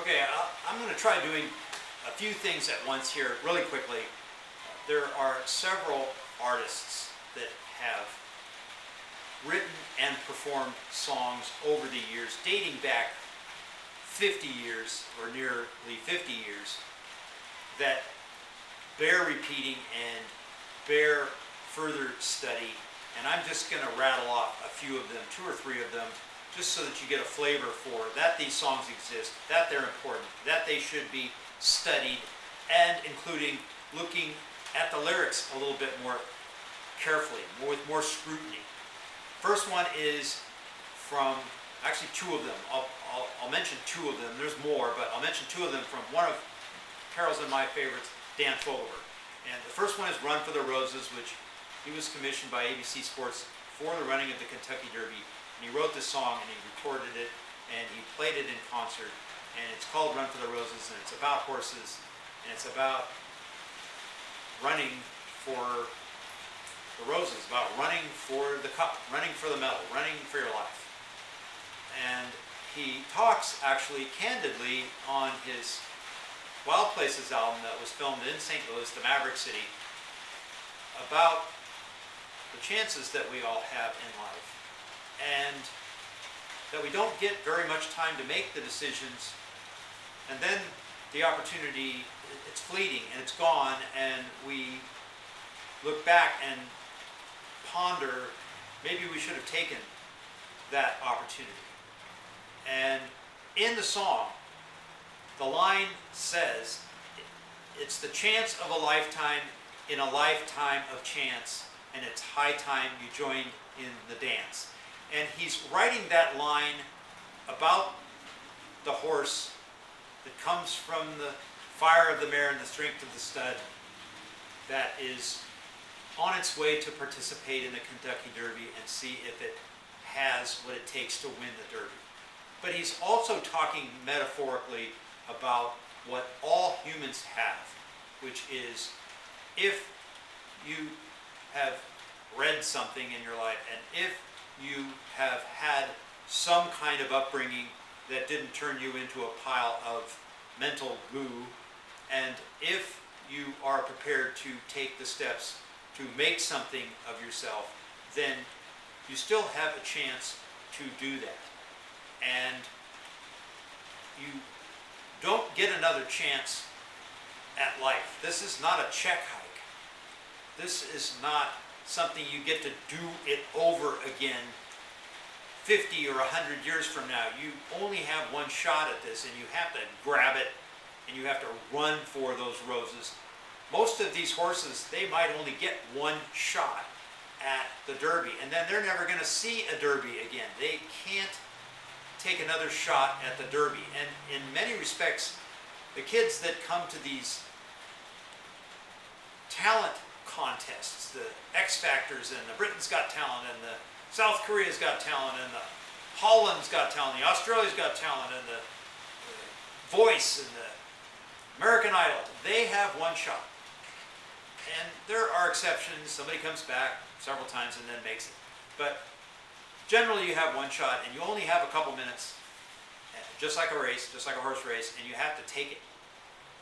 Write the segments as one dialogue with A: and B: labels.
A: Okay, I'm going to try doing a few things at once here really quickly. There are several artists that have written and performed songs over the years, dating back 50 years or nearly 50 years, that bear repeating and bear further study. And I'm just going to rattle off a few of them, two or three of them, just so that you get a flavor for that these songs exist, that they're important, that they should be studied, and including looking at the lyrics a little bit more carefully, with more scrutiny. First one is from, actually two of them. I'll mention two of them. There's more, but I'll mention two of them from one of Carol's and my favorites, Dan Fogelberg. And the first one is Run for the Roses, which he was commissioned by ABC Sports for the running of the Kentucky Derby. And he wrote this song and he recorded it and he played it in concert. And it's called Run for the Roses, and it's about horses, and it's about running for the roses, about running for the cup, running for the medal, running for your life. And he talks actually candidly on his Wild Places album that was filmed in St. Louis, the Maverick City, about the chances that we all have in life, and that we don't get very much time to make the decisions, and then the opportunity, it's fleeting and it's gone, and we look back and ponder, maybe we should have taken that opportunity. And in the song, the line says, it's the chance of a lifetime in a lifetime of chance, and it's high time you joined in the dance. And he's writing that line about the horse that comes from the fire of the mare and the strength of the stud, that is on its way to participate in the Kentucky Derby and see if it has what it takes to win the Derby. But he's also talking metaphorically about what all humans have, which is, if you have read something in your life, and if you have had some kind of upbringing that didn't turn you into a pile of mental goo, and if you are prepared to take the steps to make something of yourself, then you still have a chance to do that. And you don't get another chance at life. This is not a check hike. This is not something you get to do it over again 50 or 100 years from now. You only have one shot at this, and you have to grab it, and you have to run for those roses. Most of these horses, they might only get one shot at the Derby, and then they're never going to see a Derby again. They can't take another shot at the Derby. And in many respects, the kids that come to these talent contests, the X Factors and the Britain's Got Talent and the South Korea's Got Talent and the Holland's Got Talent, the Australia's Got Talent and the Voice and the American Idol, they have one shot. And there are exceptions. Somebody comes back several times and then makes it. But generally you have one shot, and you only have a couple minutes, just like a race, just like a horse race, and you have to take it.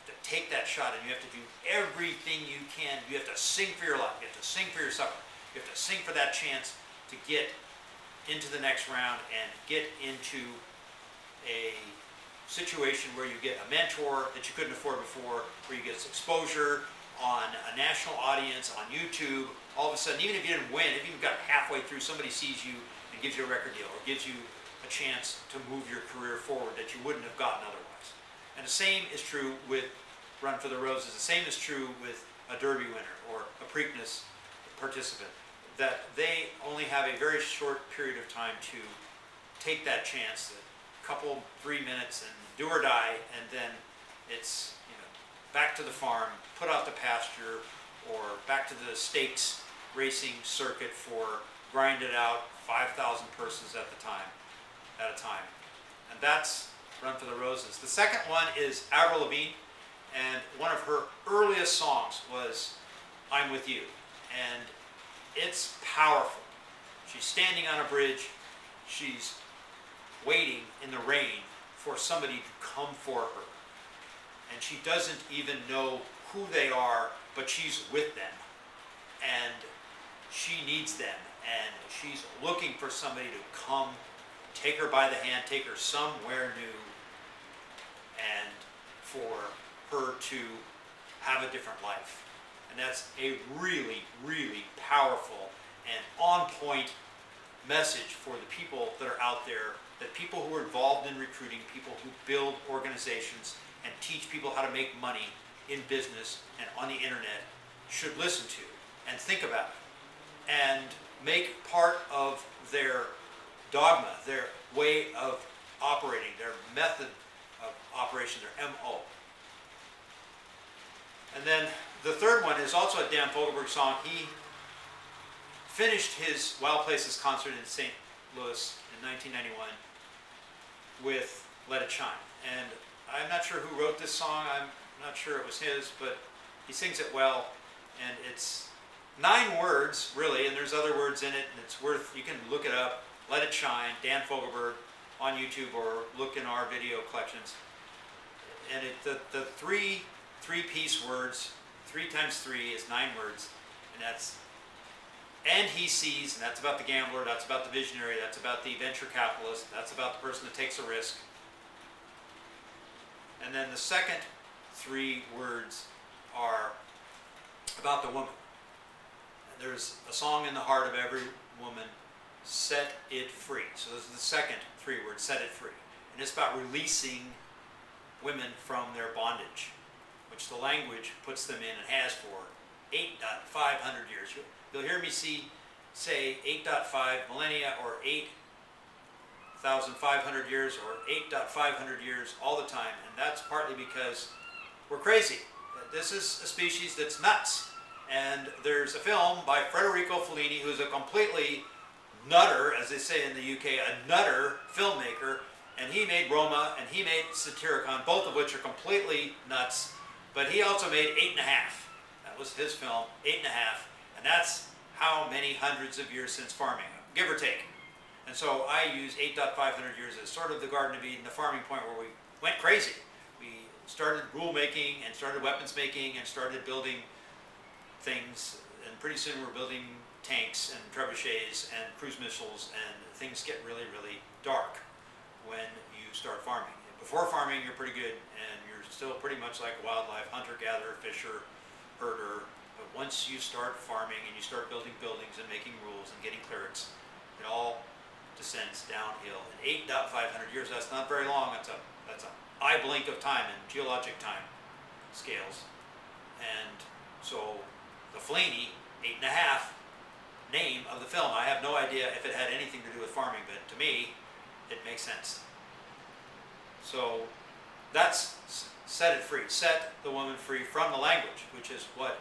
A: You have to take that shot, and you have to do everything you can. You have to sing for your life. You have to sing for your supper. You have to sing for that chance to get into the next round and get into a situation where you get a mentor that you couldn't afford before, where you get exposure on a national audience, on YouTube. All of a sudden, even if you didn't win, if you got halfway through, somebody sees you and gives you a record deal or gives you a chance to move your career forward that you wouldn't have gotten otherwise. And the same is true with Run for the Roses. The same is true with a Derby winner or a Preakness participant, that they only have a very short period of time to take that chance, a couple, 3 minutes, and do or die, and then it's, back to the farm, put out the pasture, or back to the stakes racing circuit for grinded out 5,000 purses at a time. And that's Run for the Roses. The second one is Avril Levigne, and one of her earliest songs was I'm With You. And it's powerful. She's standing on a bridge. She's waiting in the rain for somebody to come for her. And she doesn't even know who they are, but she's with them. And she needs them. And she's looking for somebody to come, take her by the hand, take her somewhere new, and for her to have a different life. And that's a really, really powerful and on-point message for the people that are out there, that people who are involved in recruiting, people who build organizations and teach people how to make money in business and on the internet should listen to and think about and make part of their dogma, their way of operating, their method of operation, their MO. And then the third one is also a Dan Fogelberg song. He finished his Wild Places concert in St. Louis in 1991 with Let It Shine. And I'm not sure who wrote this song. I'm not sure it was his, but he sings it well. And it's 9 words, really, and there's other words in it, and it's worth, you can look it up. Let It Shine, Dan Fogelberg on YouTube, or look in our video collections. And the three-piece words, 3 times 3 is 9 words, and that's, and he sees, and that's about the gambler, that's about the visionary, that's about the venture capitalist, that's about the person that takes a risk. And then the second 3 words are about the woman. There's a song in the heart of every woman, set it free. So those are the second 3 words, set it free. And it's about releasing women from their bondage, which the language puts them in and has for 8,500 years. You'll hear me say 8.5 millennia or 8,500 years or 8,500 years all the time. And that's partly because we're crazy. This is a species that's nuts. And there's a film by Federico Fellini, who's a completely nutter, as they say in the UK, a nutter filmmaker. And he made Roma and he made Satyricon, both of which are completely nuts. But he also made 8.5. That was his film, 8.5. And that's how many hundreds of years since farming, give or take. And so I use 8,500 years as sort of the Garden of Eden, the farming point where we went crazy. We started rule making and started weapons making and started building things, and pretty soon we're building tanks and trebuchets and cruise missiles, and things get really, really dark when you start farming. Before farming, you're pretty good, and you're still pretty much like a wildlife hunter-gatherer, fisher, herder. But once you start farming and you start building buildings and making rules and getting clerics, it all descends downhill. In 8,500 years, that's not very long. That's a eye blink of time in geologic time scales. And so the Fellini 8.5 name of the film, I have no idea if it had anything to do with farming, but to me, it makes sense. So that's set it free. Set the woman free from the language, which is what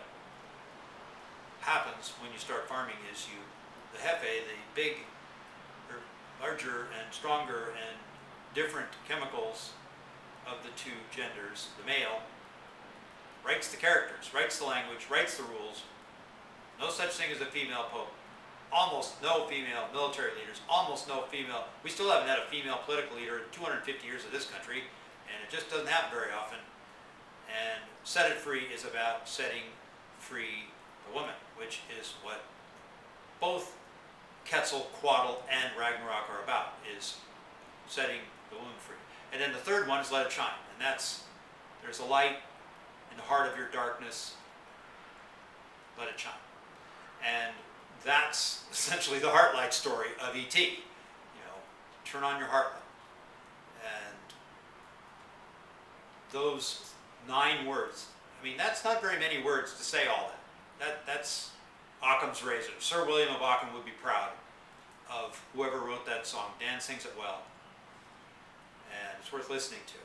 A: happens when you start farming. Is the Jefe, the big, or larger and stronger and different chemicals of the 2 genders, the male, writes the characters, writes the language, writes the rules. No such thing as a female pope. Almost no female military leaders, almost no female. We still haven't had a female political leader in 250 years of this country, and it just doesn't happen very often. And set it free is about setting free the woman, which is what both Quetzalcoatl and Ragnarok are about, is setting the woman free. And then the third one is let it shine, and that's, there's a light in the heart of your darkness, let it shine. And that's essentially the Heartlight story of E.T. You know, turn on your heartlight. And those 9 words, I mean, that's not very many words to say all that. That's Occam's razor. Sir William of Ockham would be proud of whoever wrote that song. Dan sings it well. And it's worth listening to.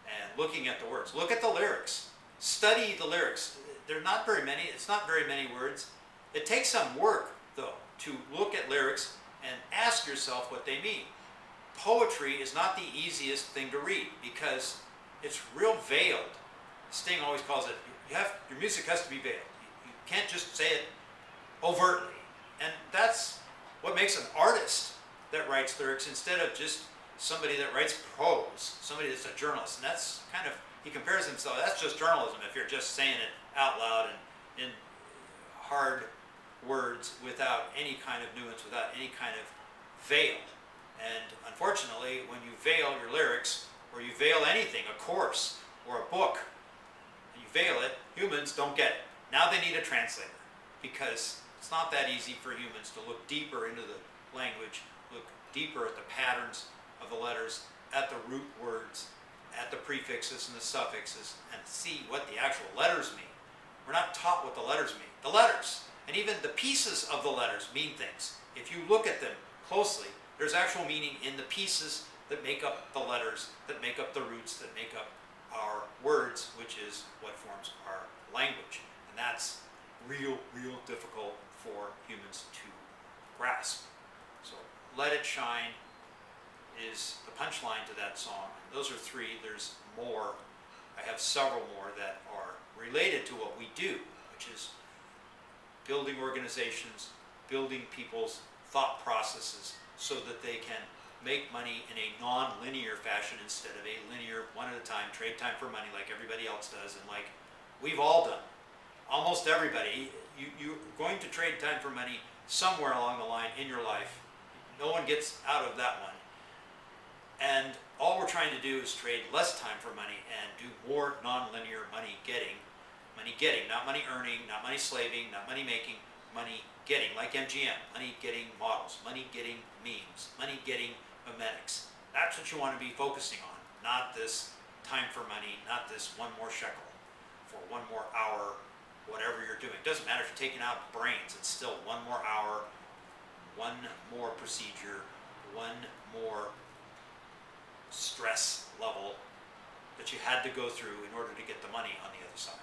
A: And looking at the words. Look at the lyrics. Study the lyrics. They're not very many. It's not very many words. It takes some work, though, to look at lyrics and ask yourself what they mean. Poetry is not the easiest thing to read because it's real veiled. Sting always calls it, your music has to be veiled. You can't just say it overtly. And that's what makes an artist that writes lyrics instead of just somebody that writes prose, somebody that's a journalist, and that's kind of, he compares himself, that's just journalism if you're just saying it out loud and in hard words without any kind of nuance, without any kind of veil. And unfortunately, when you veil your lyrics, or you veil anything, a course or a book, and you veil it, humans don't get it. Now they need a translator, because it's not that easy for humans to look deeper into the language, look deeper at the patterns of the letters, at the root words, at the prefixes and the suffixes, and see what the actual letters mean. We're not taught what the letters mean. The letters, and even the pieces of the letters, mean things. If you look at them closely, there's actual meaning in the pieces that make up the letters, that make up the roots, that make up our words, which is what forms our language. And that's real difficult for humans to grasp. So Let It Shine is the punchline to that song. Those are three. There's more. I have several more that are related to what we do, which is building organizations, building people's thought processes so that they can make money in a non-linear fashion instead of a linear, one at a time, trade time for money like everybody else does, and like we've all done. Almost everybody, you're going to trade time for money somewhere along the line in your life. No one gets out of that one. And all we're trying to do is trade less time for money and do more non-linear money getting, not money earning, not money slaving, not money making, money getting, like MGM, money getting models, money getting memes, money getting memetics. That's what you want to be focusing on, not this time for money, not this one more shekel for one more hour, whatever you're doing. It doesn't matter if you're taking out brains, it's still one more hour, one more procedure, one more stress level that you had to go through in order to get the money on the other side.